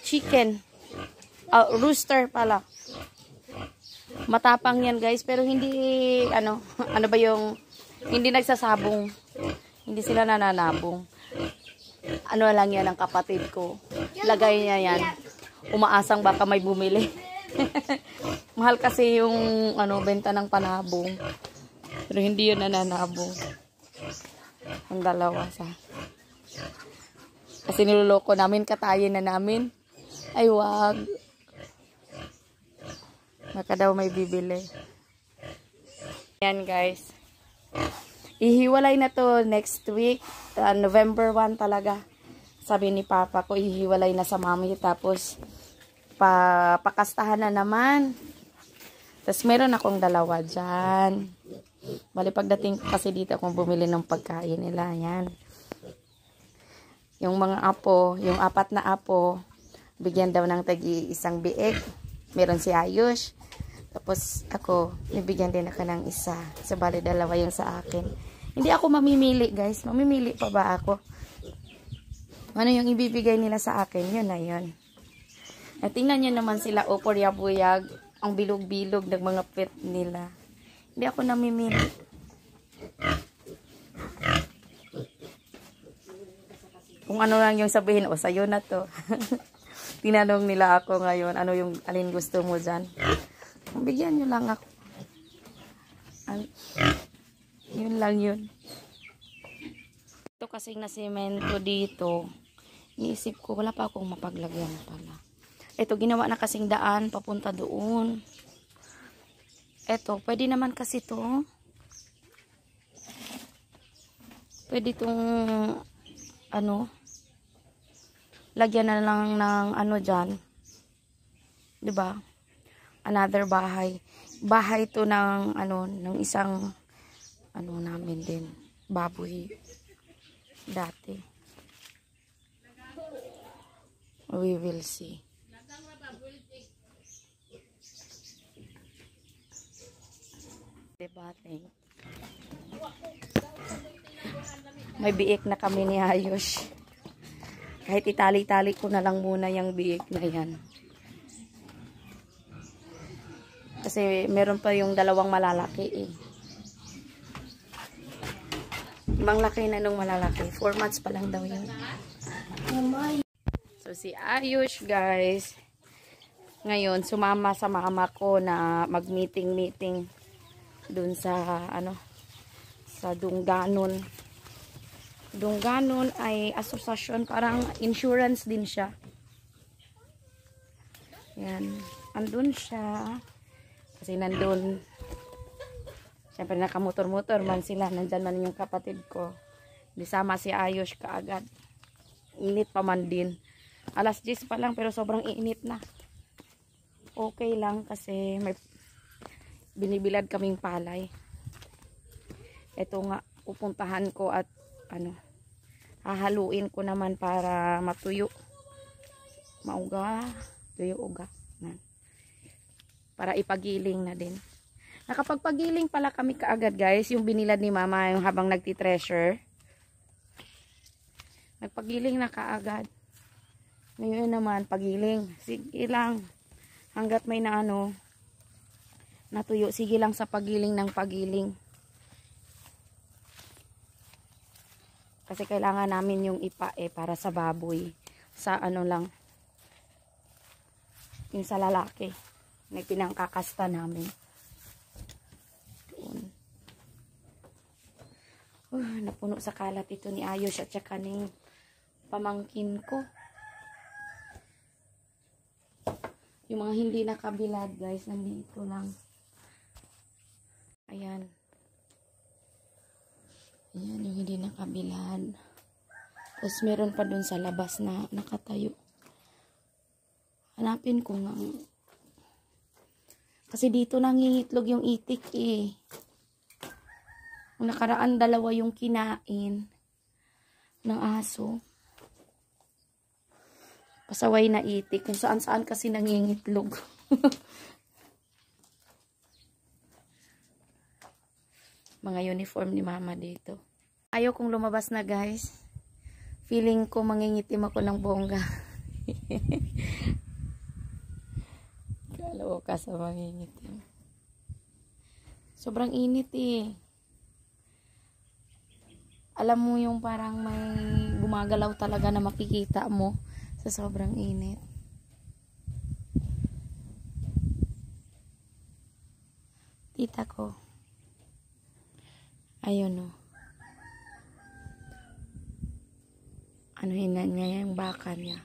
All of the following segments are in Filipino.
chicken. Rooster pala. Matapang yan guys, pero hindi, ano ba yung, hindi nagsasabong. Hindi sila nananabong. Ano lang yan ang kapatid ko. Lagay niya yan. Umaasang baka may bumili. Mahal kasi yung, benta ng panabong. Pero hindi yun nananabong. Ang dalawa sa. Kasi niloloko namin, katayin na namin. Ay wag. Baka daw may bibili. Yan guys. Ihiwalay na to next week. November 1 talaga. Sabi ni Papa ko, ihiwalay na sa mami. Tapos, pakastahan na naman. Tapos, meron akong dalawa dyan. Bali, pagdating kasi dito akong bumili ng pagkain nila. Yan. Yung mga apo, yung 4 na apo, bigyan daw ng tagi-isang biik. Meron si Ayush. Tapos ako, nabigyan din ako ng isa. So, bali, dalawa yung sa akin. Hindi ako mamimili, guys. Mamimili pa ba ako? Ano yung ibibigay nila sa akin? Yun na yun. At tingnan nyo naman sila, puyag. Ang bilog-bilog ng mga pet nila. Hindi ako namimili. Kung ano lang yung sabihin, sa'yo na to. Tinanong nila ako ngayon, ano yung alin gusto mo dyan? Bigyan nyo lang ako. Yun lang yun. Ito kasing nasemento dito. Iisip ko, wala pa akong mapaglagyan pala. Ito, ginawa na kasing daan, papunta doon. Ito, pwede naman kasi to. Pwede itong, lagyan na lang ng dyan. Diba? Another bahay. Bahay to ng ng isang namin din, baboy dati. We will see. Debating. May biik na kami ni Ayush. Kahit itali-tali ko na lang muna yung biik na yan. Kasi meron pa yung dalawang malalaki eh. Ibang laki na nung malalaki. 4 months pa lang daw yun. So si Ayush guys, ngayon sumama sa mama ko na mag-meeting dun sa sa Dunganon. Dunganon ay asosasyon, parang insurance din siya. Yan. Andun siya. Kasi nandun, siyempre nakamotor-motor man sila. Nandyan man yung kapatid ko. Disama si Ayush kaagad. Init pa man din. Alas 10 pa lang pero sobrang init na. Okay lang kasi may binibilad kaming palay. Ito nga, pupuntahan ko at hahaluin ko naman para matuyo. Mauga, tuyo-uga. Para ipagiling na din. Nakapagpagiling pala kami kaagad guys. Yung binilad ni mama yung habang nagti-treasure. Nagpagiling na kaagad. Ngayon naman pagiling. Sige lang. Hanggat may natuyo. Sige lang sa pagiling ng pagiling. Kasi kailangan namin yung ipa para sa baboy. Sa lang. Yung sa lalaki. May pinangkakasta namin. Doon. Napuno sa kalat ito ni Ayush at saka ng pamangkin ko. Yung mga hindi nakabilad guys, nandito lang. Ayan. Ayan yung hindi nakabilad. Tapos meron pa dun sa labas na nakatayo. Hanapin ko nga. Kasi dito nangingitlog yung itik eh. Ang nakaraan 2 yung kinain ng aso. Pasaway na itik. Kung saan-saan kasi nangingitlog. Mga uniform ni mama dito. Ayaw kong lumabas na guys. Feeling ko mangingitim ako ng bongga. Kaloka sa mangingitim. Sobrang init eh. Alam mo yung parang may gumagalaw talaga na makikita mo sa sobrang init. Tita ko. Ayun o. Anuhin na niya yung baka niya.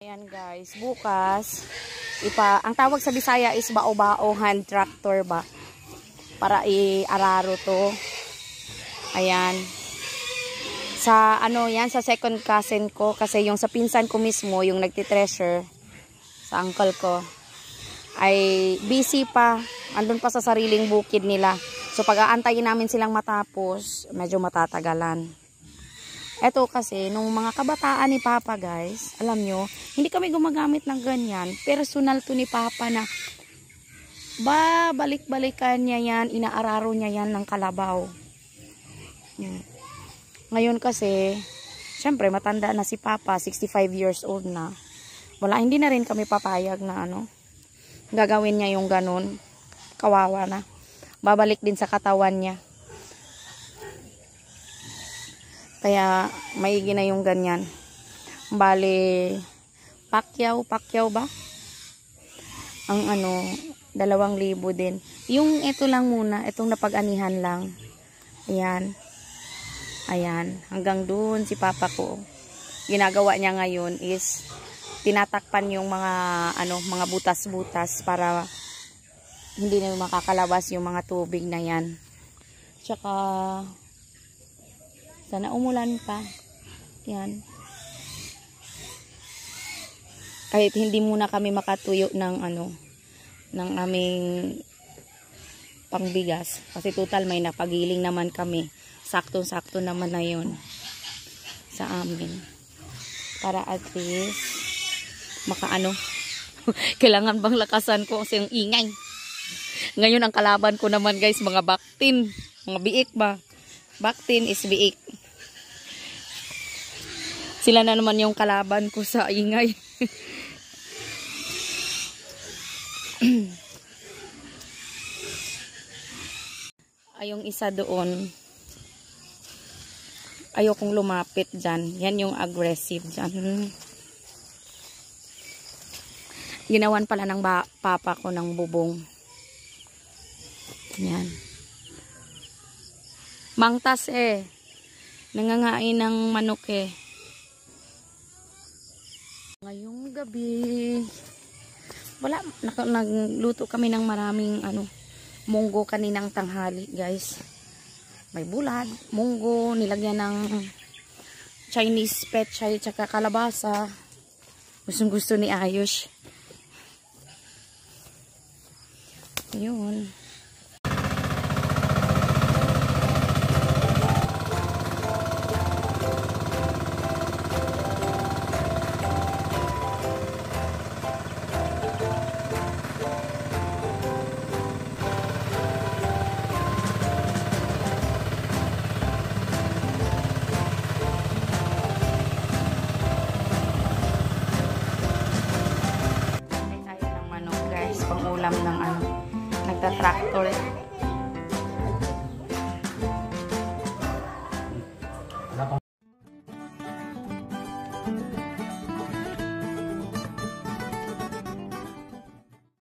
Ayan guys, bukas ang tawag sa Bisaya is bao-bao hand tractor ba para i-araro to. Ayan. Sa ano yan, sa second cousin ko kasi yung sa pinsan ko mismo, yung nagti-treasure sa uncle ko ay busy pa. Andun pa sa sariling bukid nila. So pag-aantayin namin silang matapos, medyo matatagalan. Eto kasi, nung mga kabataan ni Papa guys, alam nyo, hindi kami gumagamit ng ganyan. Personal to ni Papa na balik-balikan niya yan, inaararo niya yan ng kalabaw. Ngayon kasi, syempre matanda na si Papa, 65 years old na. Wala, hindi na rin kami papayag na gagawin niya yung ganun. Kawawa na. Babalik din sa katawan niya. Kaya maigi na yung ganyan. Bale, pakyaw ba? Ang 2,000 din. Yung ito lang muna, itong napag-anihan lang. Ayan. Ayan. Hanggang dun si Papa ko. Ginagawa niya ngayon is tinatakpan yung mga butas-butas para hindi na makakalabas yung mga tubig na yan. Tsaka sana umulan pa. Yan. Kahit hindi muna kami makatuyo ng ng aming pangbigas. Kasi total may napagiling naman kami. Sakto-sakto naman na yun sa amin. Para at least kailangan bang lakasan ko kasi yung ingay. Ngayon ang kalaban ko naman guys, mga baktin. Mga biik ba? Baktin is biik. Sila na naman yung kalaban ko sa ingay. Yung isa doon, ayokong lumapit dyan. Yan yung aggressive dyan. Ginawan pala ng papa ko ng bubong. Yan. Mangtas nangangain ng manok Ngayong gabi, nagluto kami ng maraming munggo kaninang tanghali guys. May bulad, munggo, nilagyan ng Chinese pechay tsaka kalabasa. Gustong gusto ni Ayush. Ayun.